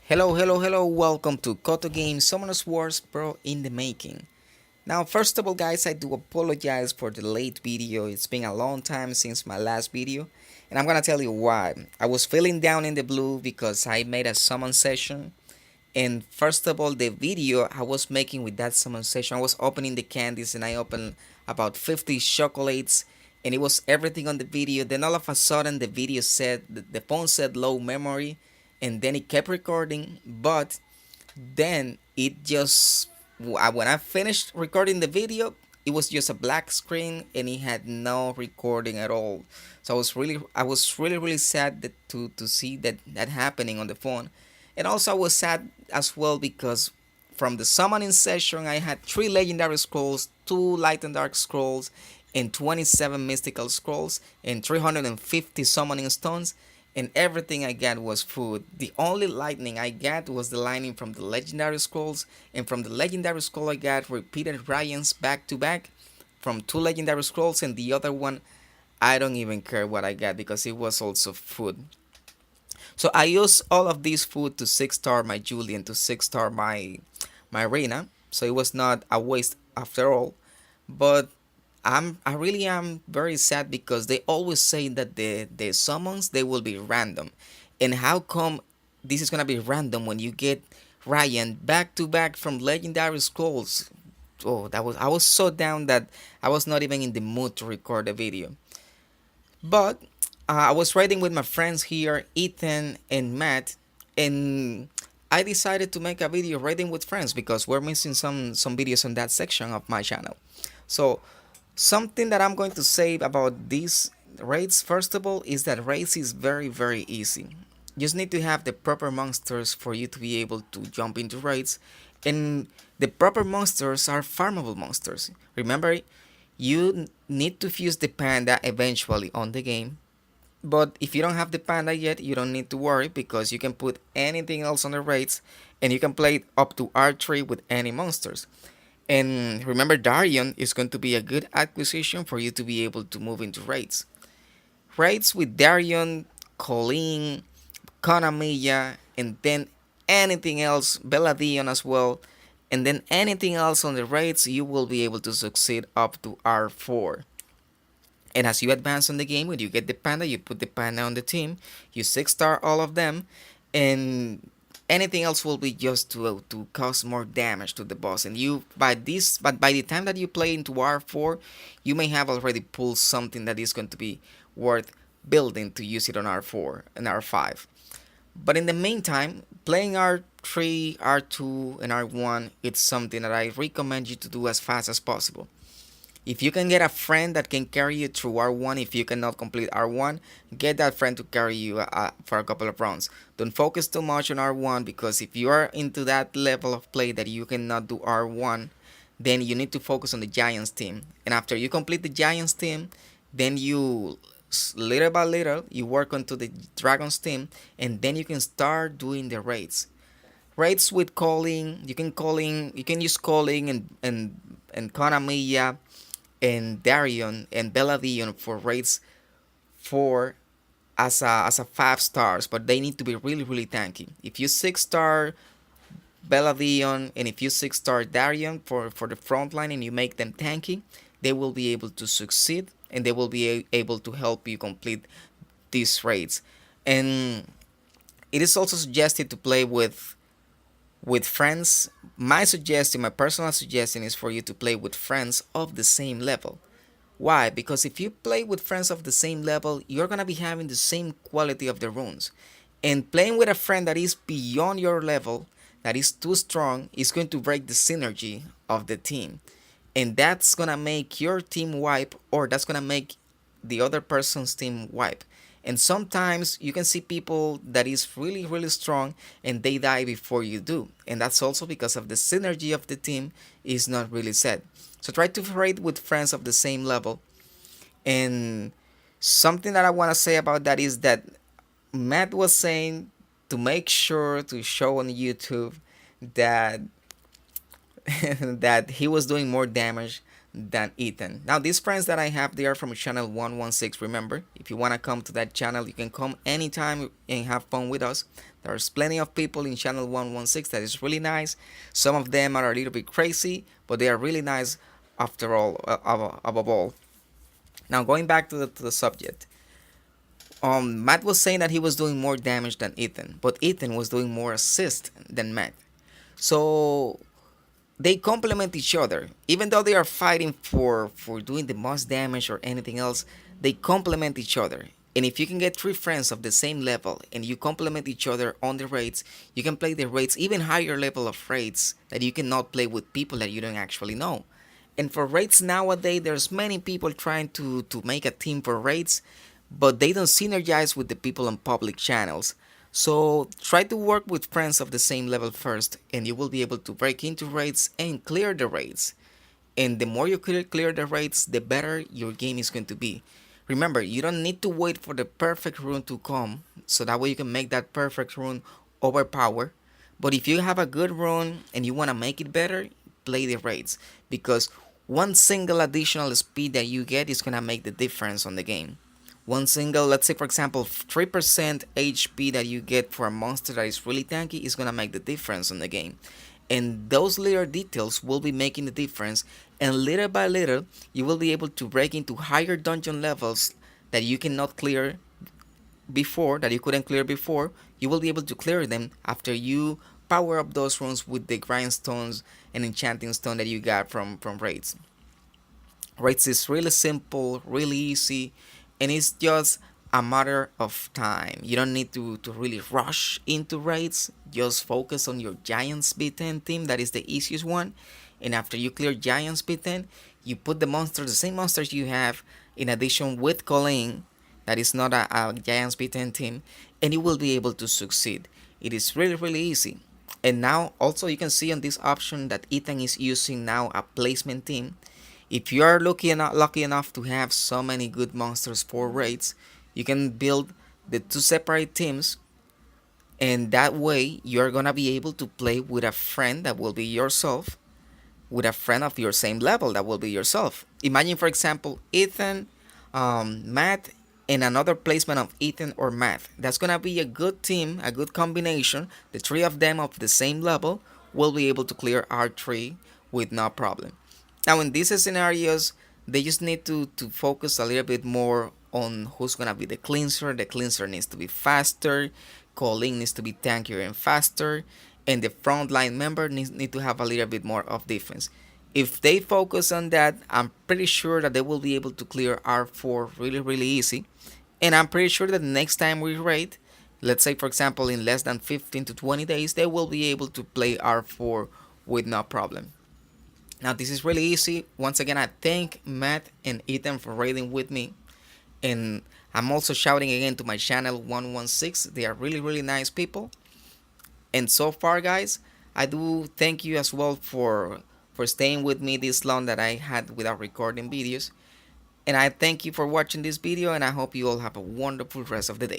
Hello, hello, hello, welcome to Koto Games Summoners Wars Pro in the making. Now, first of all, guys, I do apologize for the late video. It's been a long time since my last video, and I'm gonna tell you why. I was feeling down in the blue because I made a summon session, and first of all, the video I was making with that summon session, I was opening the candies and I opened about 50 chocolates, and it was everything on the video. Then all of a sudden, the video said, the phone said low memory, and then it kept recording, but then it just when I finished recording the video, it was just a black screen and it had no recording at all. So I was really sad to see that happening on the phone, and also I was sad as well because from the summoning session I had 3 legendary scrolls, 2 light and dark scrolls, and 27 mystical scrolls, and 350 summoning stones, and everything I got was food. The only lightning I got was the lightning from the legendary scrolls, and from the legendary scroll I got repeated Ryans back to back from 2 legendary scrolls, and the other one I don't even care what I got because it was also food. So I used all of this food to 6-star my Julian, to 6-star my Reina. So it was not a waste after all. But I really am very sad because they always say that the summons they will be random. And how come this is gonna be random when you get Ryan back to back from legendary scrolls? Oh, that was I was so down that I was not even in the mood to record a video. But I was riding with my friends here, Ethan and Matt, and I decided to make a video riding with friends because we're missing some videos on that section of my channel. So something that I'm going to say about these raids, first of all, is that raids is very easy. You just need to have the proper monsters for you to be able to jump into raids, and the proper monsters are farmable monsters. Remember, you need to fuse the panda eventually on the game, but if you don't have the panda yet, you don't need to worry because you can put anything else on the raids, and you can play up to R3 with any monsters. And remember, Darion is going to be a good acquisition for you to be able to move into raids. Raids with Darion, Colleen, Konamiya, and then anything else, Beladion as well, and then anything else on the raids, you will be able to succeed up to R4. And as you advance on the game, when you get the panda, you put the panda on the team, you 6-star all of them, and anything else will be just to cause more damage to the boss. And you but by the time that you play into R4, you may have already pulled something that is going to be worth building to use it on R4 and R5. But in the meantime, playing R3, R2, and R1, it's something that I recommend you to do as fast as possible. If you can get a friend that can carry you through R1, if you cannot complete R1, get that friend to carry you for a couple of rounds. Don't focus too much on R1 because if you are into that level of play that you cannot do R1, then you need to focus on the Giants team. And after you complete the Giants team, then you little by little you work onto the Dragons team, and then you can start doing the raids. Raids with calling, you can use calling and Konamiya and Darion and Beladion for raids for as a 5 stars, but they need to be really tanky. If you 6-star Beladion and if you 6-star Darion for the front line and you make them tanky, they will be able to succeed and they will be able to help you complete these raids. And it is also suggested to play with friends. My personal suggestion is for you to play with friends of the same level. Why? Because if you play with friends of the same level, you're gonna be having the same quality of the runes. And playing with a friend that is beyond your level, that is too strong, is going to break the synergy of the team. And that's gonna make your team wipe, or that's gonna make the other person's team wipe. And sometimes you can see people that is really strong and they die before you do. And that's also because of the synergy of the team is not really set. So try to raid with friends of the same level. And something that I want to say about that is that Matt was saying to make sure to show on YouTube that that he was doing more damage than Eitan. Now these friends that I have, they are from channel 116. Remember, if you want to come to that channel, you can come anytime and have fun with us. There's plenty of people in channel 116 that is really nice. Some of them are a little bit crazy, but they are really nice after all, above all. Now going back to the subject. Matt was saying that he was doing more damage than Eitan, but Eitan was doing more assist than Matt. So they complement each other. Even though they are fighting for doing the most damage or anything else, they complement each other. And if you can get three friends of the same level and you complement each other on the raids, you can play the raids, even higher level of raids that you cannot play with people that you don't actually know. And for raids nowadays, there's many people trying to make a team for raids, but they don't synergize with the people on public channels. So try to work with friends of the same level first, and you will be able to break into raids and clear the raids. And the more you clear the raids, the better your game is going to be. Remember, you don't need to wait for the perfect rune to come, so that way you can make that perfect rune overpower. But if you have a good rune and you want to make it better, play the raids, because one single additional speed that you get is going to make the difference on the game. One single, let's say for example, 3% HP that you get for a monster that is really tanky is going to make the difference on the game. And those little details will be making the difference, and little by little you will be able to break into higher dungeon levels that you cannot clear before, that you couldn't clear before. You will be able to clear them after you power up those runes with the grindstones and enchanting stone that you got from raids. Raids is really simple, really easy, and it's just a matter of time. You don't need to really rush into raids. Just focus on your Giant Speed 10 team. That is the easiest one. And after you clear Giant Speed 10, you put the monsters, the same monsters you have, in addition with Colleen, that is not a Giant Speed 10 team, and you will be able to succeed. It is really easy. And now also you can see on this option that Eitan is using now a placement team. If you are lucky enough to have so many good monsters for raids, you can build the two separate teams, and that way you're gonna be able to play with a friend that will be yourself, with a friend of your same level that will be yourself. Imagine, for example, Eitan, Matt, and another placement of Eitan or Matt. That's gonna be a good team, a good combination. The three of them of the same level will be able to clear R3 with no problem. Now in these scenarios, they just need to focus a little bit more on who's gonna be the cleanser. The cleanser needs to be faster, Colleen needs to be tankier and faster, and the frontline member need to have a little bit more of defense. If they focus on that, I'm pretty sure that they will be able to clear R4 really easy. And I'm pretty sure that the next time we raid, let's say for example in less than 15 to 20 days, they will be able to play R4 with no problem. Now this is really easy. Once again, I thank Matt and Eitan for raiding with me. And I'm also shouting again to my channel 116. They are really nice people. And so far guys, I do thank you as well for staying with me this long that I had without recording videos. And I thank you for watching this video, and I hope you all have a wonderful rest of the day.